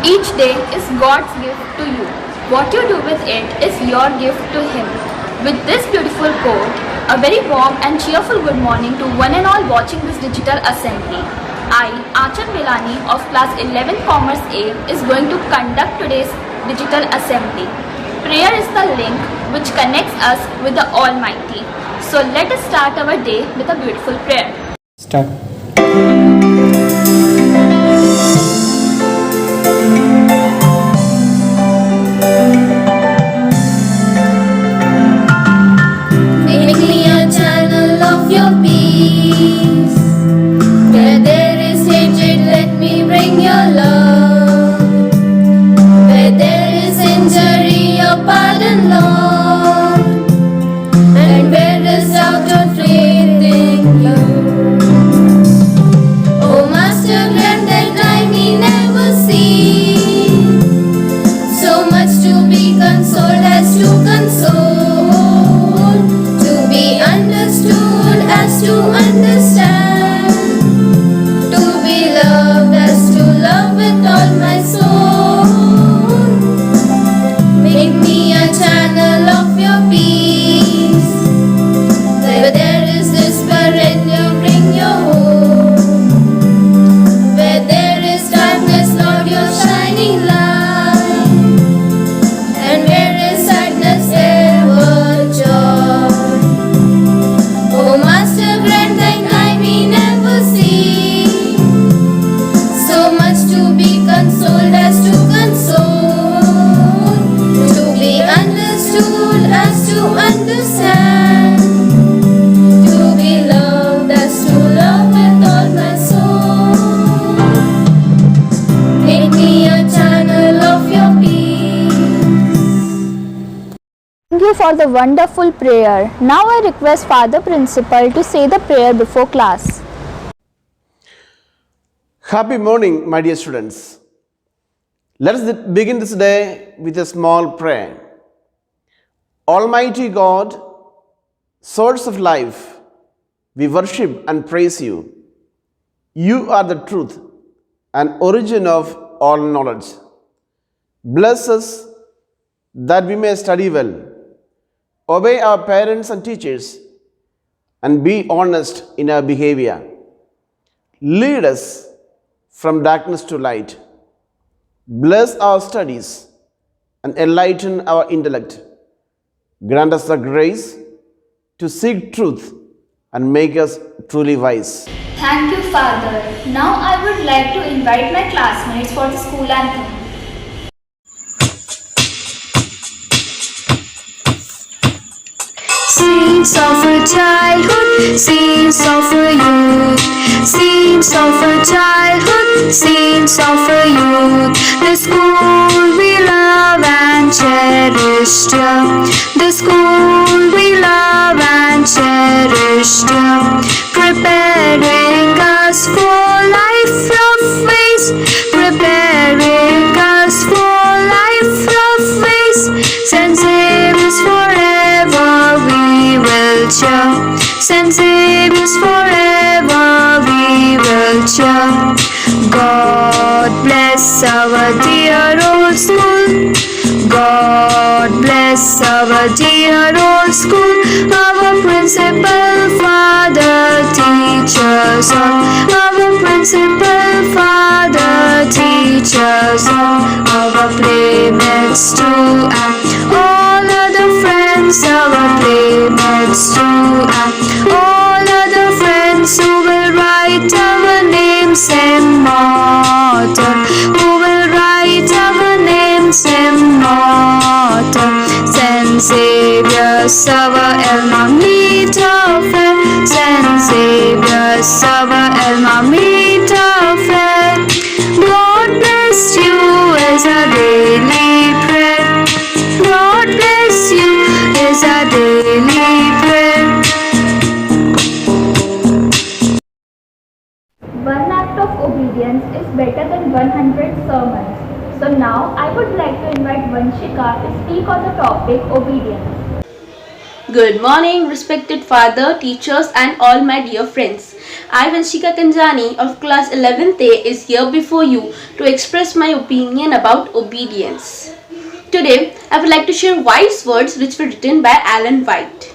Each day is God's gift to you. What you do with it is your gift to Him. With this beautiful quote, a very warm and cheerful good morning to one and all watching this digital assembly. I, Achan Milani of class 11 Commerce A, is going to conduct today's digital assembly. Prayer is the link which connects us with the Almighty. So let us start our day with a beautiful prayer. Start. Make me a channel of your peace. Where there is hatred, let me bring your love. Where there is injury, your pardon, Lord. And where is doubt or faith in you. Oh Master, grant that I may never see so much to be consoled as to console, to be understood as to understand, to be loved as to love with all my soul. Make me a channel of your peace. Where there is despair, you bring your hope. Where there is darkness, Lord, your shining light. And where is sadness, ever joy. Oh Master, grant that I may never see so much to be consoled as to console, to be understood as to understand, to be loved as to love with all my soul. Make me a channel of your peace. Thank you for the wonderful prayer. Now I request Father Principal to say the prayer before class. Happy morning, my dear students. Let us begin this day with a small prayer. Almighty God, source of life, we worship and praise you. You are the truth and origin of all knowledge. Bless us that we may study well, obey our parents and teachers, and be honest in our behavior. Lead us from darkness to light. Bless our studies and enlighten our intellect. Grant us the grace to seek truth and make us truly wise. Thank you, Father. Now I would like to invite my classmates for the school anthem. Scenes of a childhood, scenes of a youth, scenes of a childhood, scenes of a youth. The school we love and cherish, dear. The school we love and cherish, dear. Preparing us for life of ways, preparing us for life of ways. St. Xavier's forever we will cheer. St. Xavier's forever we will cheer. God bless our dear old school. God bless our dear old school. Our principal, father, teachers all. Our principal, father, teachers all. Our playmates too, and all other friends. Our playmates too, and all other friends who will write our names immortal. Who will write our names immortal. St. Xavier's our alma mater fair. St. Xavier's our alma mater fair. God bless you is a daily prayer. God bless you is a daily prayer. One act of obedience is better than 100 sermons. So now I would like to invite Vanshika to speak on the topic obedience. Good morning, respected father, teachers, and all my dear friends. I, Vanshika Kanjani of class 11th A, is here before you to express my opinion about obedience. Today, I would like to share wise words which were written by Alan White.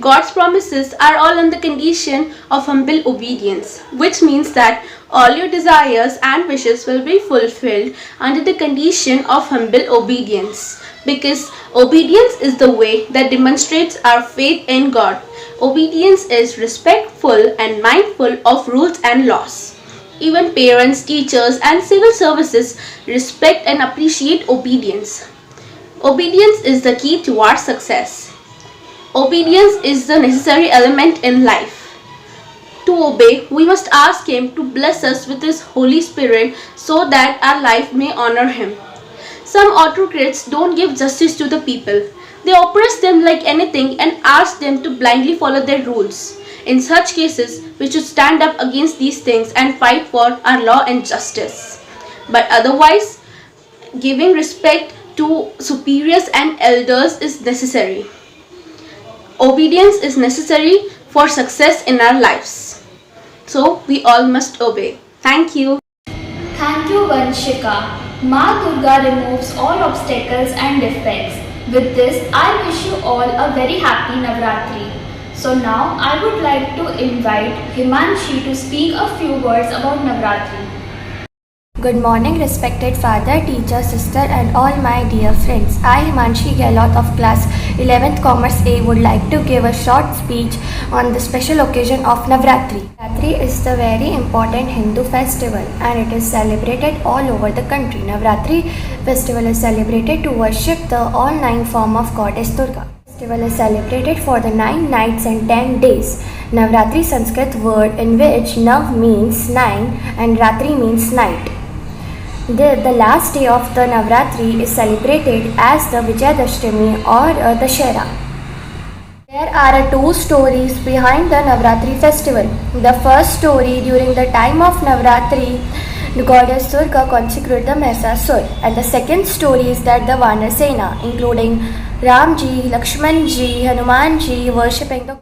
God's promises are all on the condition of humble obedience, which means that all your desires and wishes will be fulfilled under the condition of humble obedience. Because obedience is the way that demonstrates our faith in God. Obedience is respectful and mindful of rules and laws. Even parents, teachers, and civil services respect and appreciate obedience. Obedience is the key to our success. Obedience is the necessary element in life. To obey, we must ask Him to bless us with His Holy Spirit so that our life may honor Him. Some autocrats don't give justice to the people. They oppress them like anything and ask them to blindly follow their rules. In such cases, we should stand up against these things and fight for our law and justice. But otherwise, giving respect to superiors and elders is necessary. Obedience is necessary for success in our lives. So we all must obey. Thank you. Thank you, Vanshika. Ma Durga removes all obstacles and defects. With this, I wish you all a very happy Navratri. So now I would like to invite Himanshi to speak a few words about Navratri. Good morning, respected father, teacher, sister, and all my dear friends. I, Himanshi Gehlot of class 11th Commerce A, would like to give a short speech on the special occasion of Navratri. Navratri is the very important Hindu festival and it is celebrated all over the country. Navratri festival is celebrated to worship the all-nine form of goddess Durga. Festival is celebrated for the 9 nights and 10 days. Navratri Sanskrit word in which Nav means 9 and Ratri means night. The last day of the Navratri is celebrated as the Vijayadashmi or Dashera. There are two stories behind the Navratri festival. The first story, during the time of Navratri, the goddess Durga consecrated the Mahasasur, and the second story is that the Vanar Sena, including Ramji, Lakshmanji, Hanumanji, worshipping the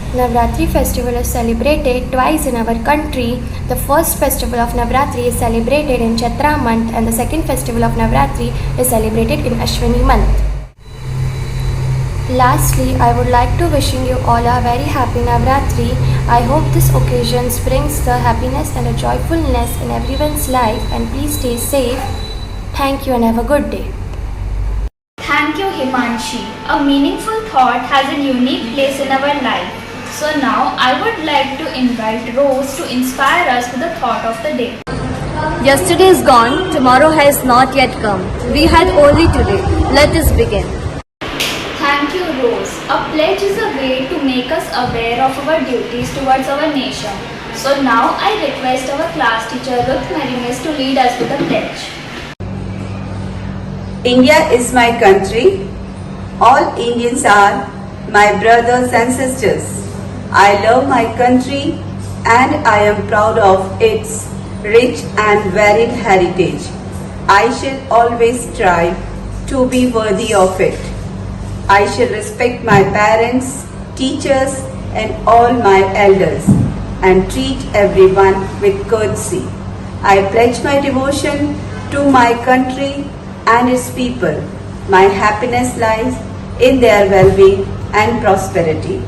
Navratri festival is celebrated twice in our country. The first festival of Navratri is celebrated in Chaitra month and the second festival of Navratri is celebrated in Ashwini month. Lastly, I would like to wishing you all a very happy Navratri. I hope this occasion brings the happiness and the joyfulness in everyone's life, and please stay safe. Thank you and have a good day. Thank you, Himanshi. A meaningful thought has a unique place in our life. So now I would like to invite Rose to inspire us with the thought of the day. Yesterday is gone, tomorrow has not yet come. We had only today. Let us begin. Thank you, Rose. A pledge is a way to make us aware of our duties towards our nation. So now I request our class teacher Ruth Marimis to lead us with the pledge. India is my country. All Indians are my brothers and sisters. I love my country and I am proud of its rich and varied heritage. I shall always strive to be worthy of it. I shall respect my parents, teachers, and all my elders and treat everyone with courtesy. I pledge my devotion to my country and its people. My happiness lies in their well-being and prosperity.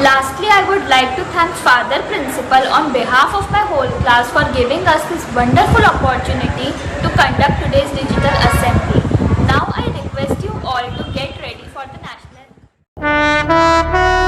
Lastly, I would like to thank Father Principal on behalf of my whole class for giving us this wonderful opportunity to conduct today's digital assembly. Now I request you all to get ready for the national anthem.